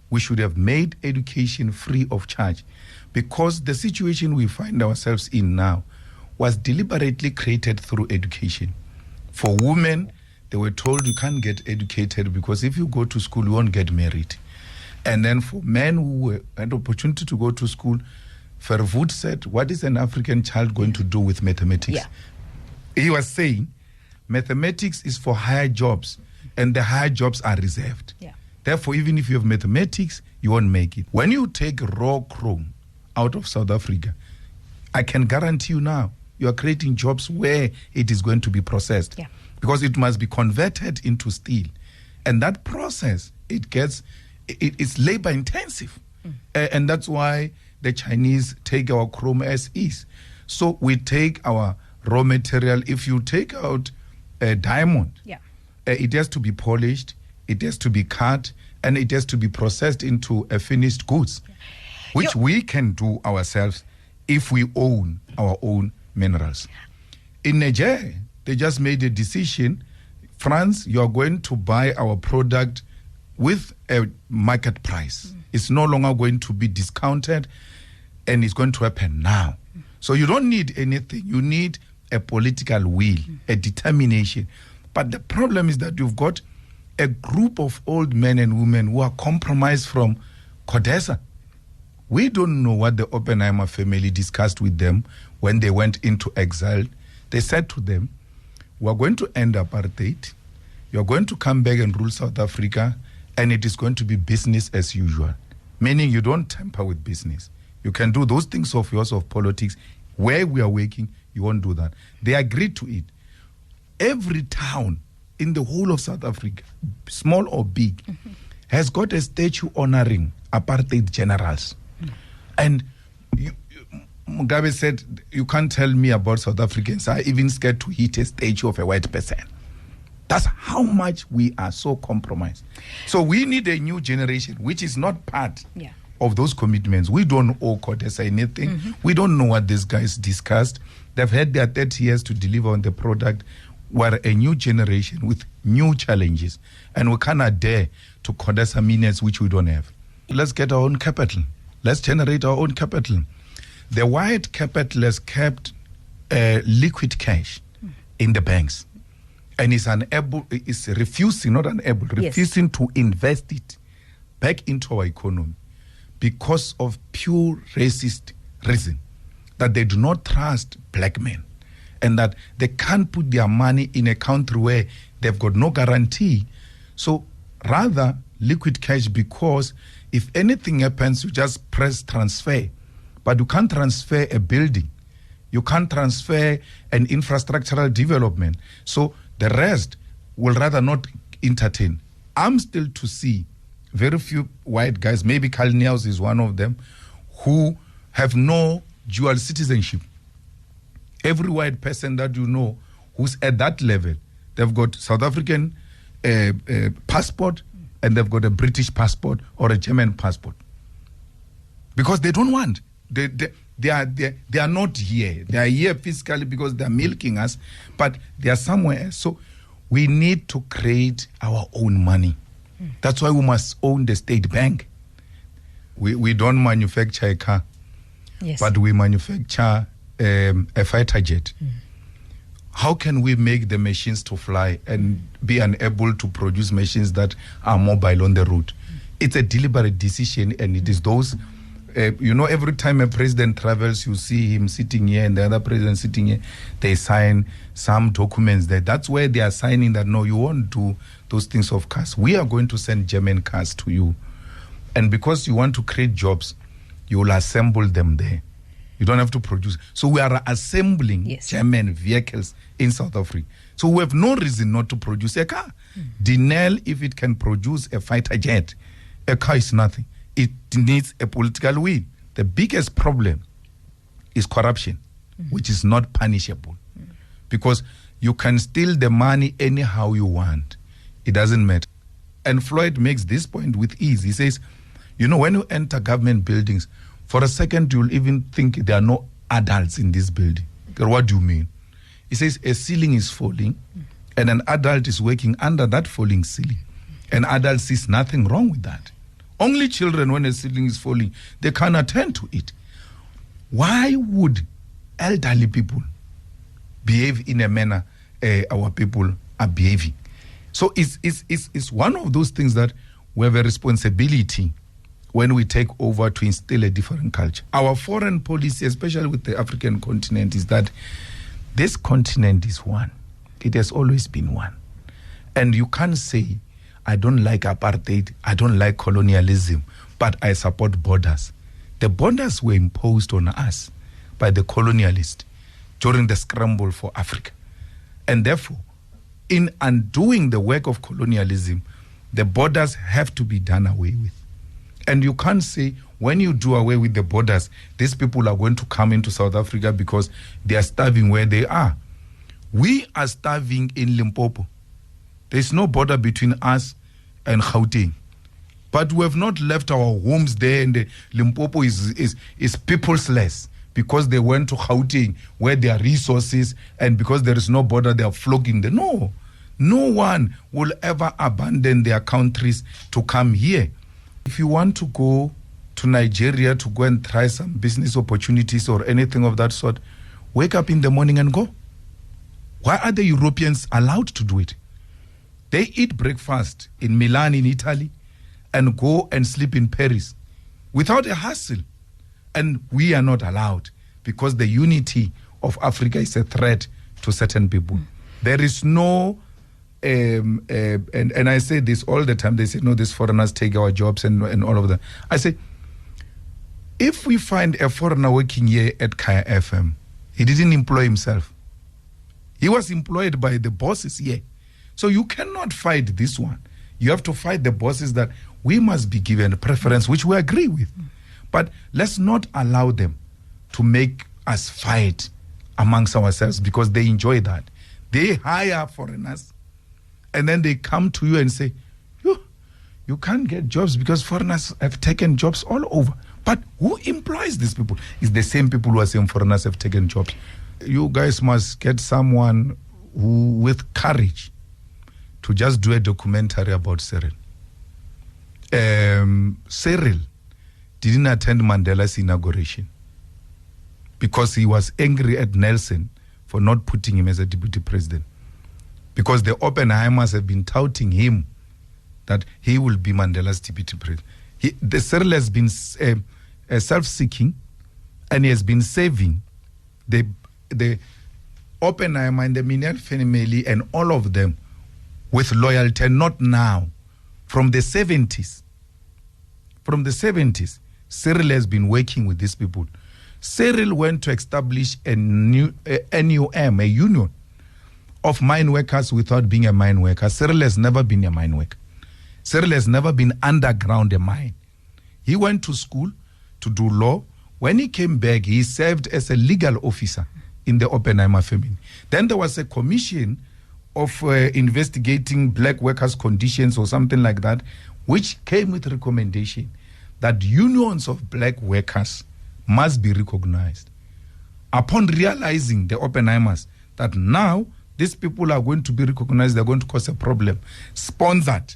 we should have made education free of charge, because the situation we find ourselves in now was deliberately created through education. For women, they were told you can't get educated because if you go to school, you won't get married. And then for men who had opportunity to go to school, Verwoerd said, what is an African child going to do with mathematics? Yeah. He was saying, mathematics is for higher jobs, and the higher jobs are reserved. Yeah. Therefore, even if you have mathematics, you won't make it. When you take raw chrome out of South Africa, I can guarantee you now, you are creating jobs where it is going to be processed. Yeah. Because it must be converted into steel. And that process, it's labor intensive. And that's why the Chinese take our chrome as is. So we take our raw material. If you take out a diamond, it has to be polished, it has to be cut, and it has to be processed into a finished goods, which we can do ourselves if we own our own minerals. In Niger, they just made a decision. France, you are going to buy our product with a market price. It's no longer going to be discounted, and it's going to happen now. So you don't need anything. You need a political will, a determination. But the problem is that you've got a group of old men and women who are compromised from CODESA. We don't know what the Oppenheimer family discussed with them when they went into exile. They said to them, we are going to end apartheid. You are going to come back and rule South Africa, and it is going to be business as usual. Meaning you don't tamper with business. You can do those things of yours of politics. Where we are working, you won't do that. They agreed to it. Every town in the whole of South Africa, small or big, has got a statue honoring apartheid generals. And Mugabe said, you can't tell me about South Africans are even scared to hit a statue of a white person. That's how much we are so compromised. So we need a new generation, which is not part of those commitments. We don't owe CODESA anything. We don't know what these guys discussed. They've had their 30 years to deliver on the product. We're a new generation with new challenges, and we cannot dare to CODESA minutes which we don't have. Let's get our own capital. Let's generate our own capital. The white capital has kept liquid cash in the banks, and is refusing to invest it back into our economy because of pure racist reason, that they do not trust black men, and that they can't put their money in a country where they've got no guarantee. So rather liquid cash, because if anything happens, you just press transfer. But you can't transfer a building. You can't transfer an infrastructural development. So the rest will rather not entertain. I'm still to see very few white guys, maybe Carl Niels is one of them, who have no dual citizenship. Every white person that you know who's at that level, they've got South African passport, and they've got a British passport or a German passport. Because they don't want. They are not here. They are here fiscally because they are milking us, but they are somewhere else. So we need to create our own money. That's why we must own the state bank. We don't manufacture a car, but we manufacture a fighter jet. How can we make the machines to fly and be unable to produce machines that are mobile on the road? It's a deliberate decision, and it is those... every time a president travels, you see him sitting here and the other president sitting here. They sign some documents there. That's where they are signing that, no, you won't do those things of cars. We are going to send German cars to you. And because you want to create jobs, you will assemble them there. You don't have to produce. So we are assembling German vehicles in South Africa. So we have no reason not to produce a car. Denel, if it can produce a fighter jet, a car is nothing. It needs a political will. The biggest problem is corruption, which is not punishable. Because you can steal the money anyhow you want. It doesn't matter. And Floyd makes this point with ease. He says, when you enter government buildings, for a second you'll even think there are no adults in this building. What do you mean? He says a ceiling is falling, and an adult is working under that falling ceiling. An adult sees nothing wrong with that. Only children, when a ceiling is falling, they can't attend to it. Why would elderly people behave in a manner our people are behaving? So it's one of those things that we have a responsibility when we take over to instill a different culture. Our foreign policy, especially with the African continent, is that this continent is one. It has always been one. And you can't say, I don't like apartheid, I don't like colonialism, but I support borders. The borders were imposed on us by the colonialists during the scramble for Africa. And therefore, in undoing the work of colonialism, the borders have to be done away with. And you can't say, when you do away with the borders, these people are going to come into South Africa because they are starving where they are. We are starving in Limpopo. There's no border between us and Gauteng. But we have not left our homes there, and Limpopo is peoplesless because they went to Gauteng where there are resources, and because there is no border, they are flocking there. No one will ever abandon their countries to come here. If you want to go to Nigeria to go and try some business opportunities or anything of that sort, wake up in the morning and go. Why are the Europeans allowed to do it? They eat breakfast in Milan, in Italy, and go and sleep in Paris without a hassle. And we are not allowed because the unity of Africa is a threat to certain people. There is no, and I say this all the time, they say, no, these foreigners take our jobs and all of that. I say, if we find a foreigner working here at Kaya FM, he didn't employ himself. He was employed by the bosses here. So you cannot fight this one. You have to fight the bosses that we must be given a preference, which we agree with. But let's not allow them to make us fight amongst ourselves because they enjoy that. They hire foreigners and then they come to you and say, you can't get jobs because foreigners have taken jobs all over. But who employs these people? It's the same people who are saying foreigners have taken jobs. You guys must get someone who, with courage, to just do a documentary about Cyril. Cyril didn't attend Mandela's inauguration because he was angry at Nelson for not putting him as a deputy president. Because the Oppenheimers have been touting him that he will be Mandela's deputy president. Cyril has been self-seeking, and he has been saving the Oppenheimer and the Minel family and all of them with loyalty, and not now. From the 70s. From the 70s, Cyril has been working with these people. Cyril went to establish a new NUM, a union of mine workers without being a mine worker. Cyril has never been a mine worker. Cyril has never been underground a mine. He went to school to do law. When he came back, he served as a legal officer in the Oppenheimer family. Then there was a commission of investigating black workers' conditions or something like that, which came with recommendation that unions of black workers must be recognized. Upon realizing, the Oppenheimers, that now these people are going to be recognized, they're going to cause a problem, sponsored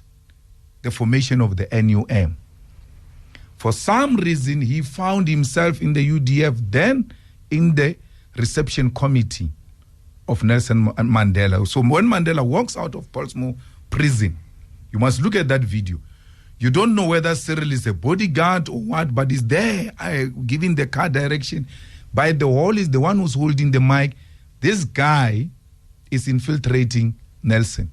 the formation of the NUM. For some reason, he found himself in the UDF, then in the reception committee of Nelson Mandela. So when Mandela walks out of Portsmouth prison, you must look at that video. You don't know whether Cyril is a bodyguard or what, but he's there giving the car direction. By the wall is the one who's holding the mic. This guy is infiltrating Nelson.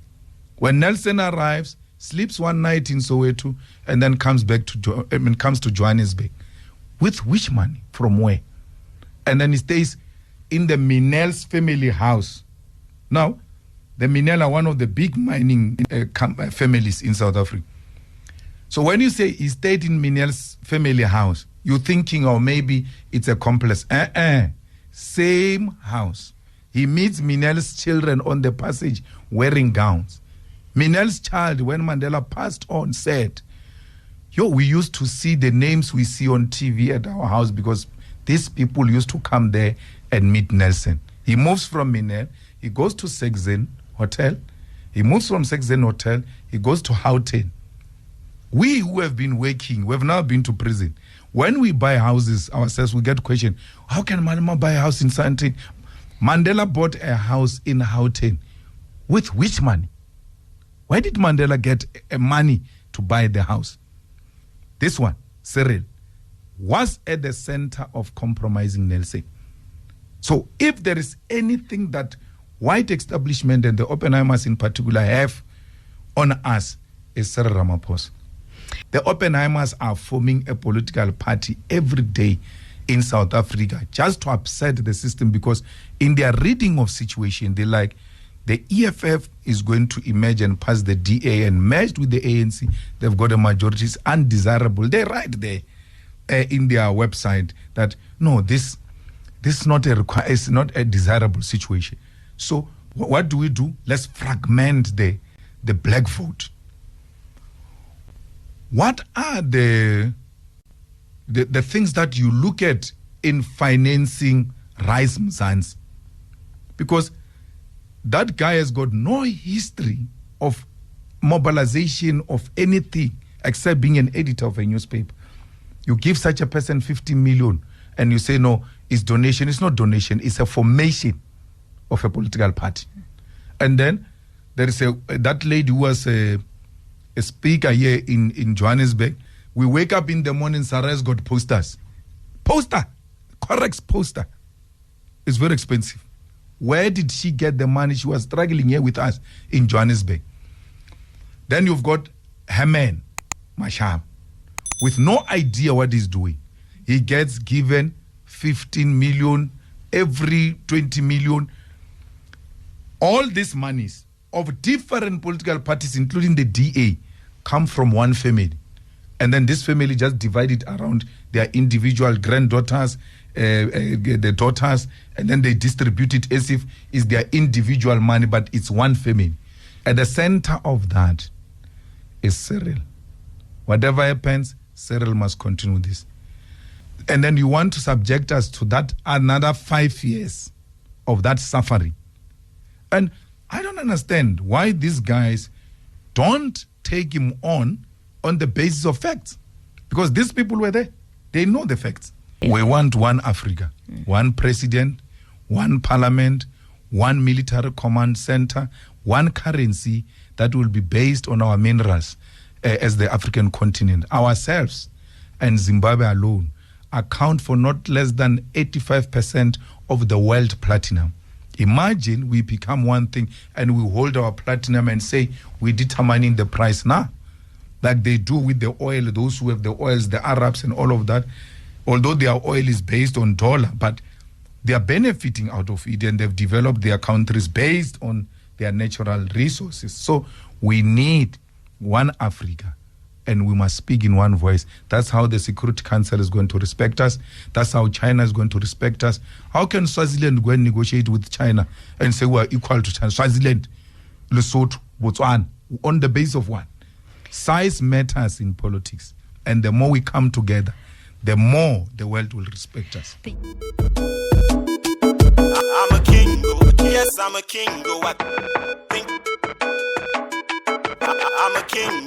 When Nelson arrives, sleeps one night in Soweto, and then comes back comes to Johannesburg. With which money? From where? And then he stays in the Minel's family house. Now, the Minel are one of the big mining families in South Africa. So when you say he stayed in Minel's family house, you're thinking, oh, maybe it's a complex. Same house. He meets Minel's children on the passage wearing gowns. Minel's child, when Mandela passed on, said, we used to see the names we see on TV at our house because these people used to come there and meet Nelson. He moves from Minel, he goes to Sexen Hotel. He moves from Sexen Hotel, he goes to Gauteng. We who have been working, we have now been to prison. When we buy houses ourselves, we get questioned, how can Malema buy a house in Sandton? Mandela bought a house in Gauteng. With which money? Why did Mandela get money to buy the house? This one, Cyril, was at the center of compromising Nelson. So if there is anything that white establishment and the Oppenheimers in particular have on us, is Cyril Ramaphosa. The Oppenheimers are forming a political party every day in South Africa just to upset the system, because in their reading of situation, they like the EFF is going to emerge and pass the DA and merged with the ANC. They've got a majority. It's undesirable. They write there in their website that no, this is not it's not a desirable situation. So what do? Let's fragment the black vote. What are the things that you look at in financing Rise Mzansi? Because that guy has got no history of mobilization of anything except being an editor of a newspaper. You give such a person 50 million and you say, no, it's donation. It's not donation. It's a formation of a political party. And then there is that lady who was a speaker here in Johannesburg. We wake up in the morning, Sarah's got posters. Poster. Correct poster. It's very expensive. Where did she get the money? She was struggling here with us in Johannesburg. Then you've got Herman Masham with no idea what he's doing. He gets given 15 million, every 20 million. All these monies of different political parties, including the DA, come from one family. And then this family just divided around their individual granddaughters, the daughters, and then they distribute it as if it's their individual money, but it's one family. At the center of that is Cyril. Whatever happens, Cyril must continue this. And then you want to subject us to that another 5 years of that suffering. And I don't understand why these guys don't take him on the basis of facts. Because these people were there. They know the facts. We want one Africa, one president, one parliament, one military command center, one currency that will be based on our minerals as the African continent. Ourselves and Zimbabwe alone account for not less than 85% of the world platinum. Imagine we become one thing and we hold our platinum and say we're determining the price now, like they do with the oil, those who have the oils, the Arabs and all of that. Although their oil is based on dollar, but they are benefiting out of it and they've developed their countries based on their natural resources. So we need one Africa and we must speak in one voice. That's how the Security Council is going to respect us. That's how China is going to respect us. How can Swaziland go and negotiate with China and say we are equal to China? Swaziland, Lesotho, Botswana, on the basis of what? Size matters in politics. And the more we come together, the more the world will respect us. I'm a king, yes, I'm a king, I'm a king,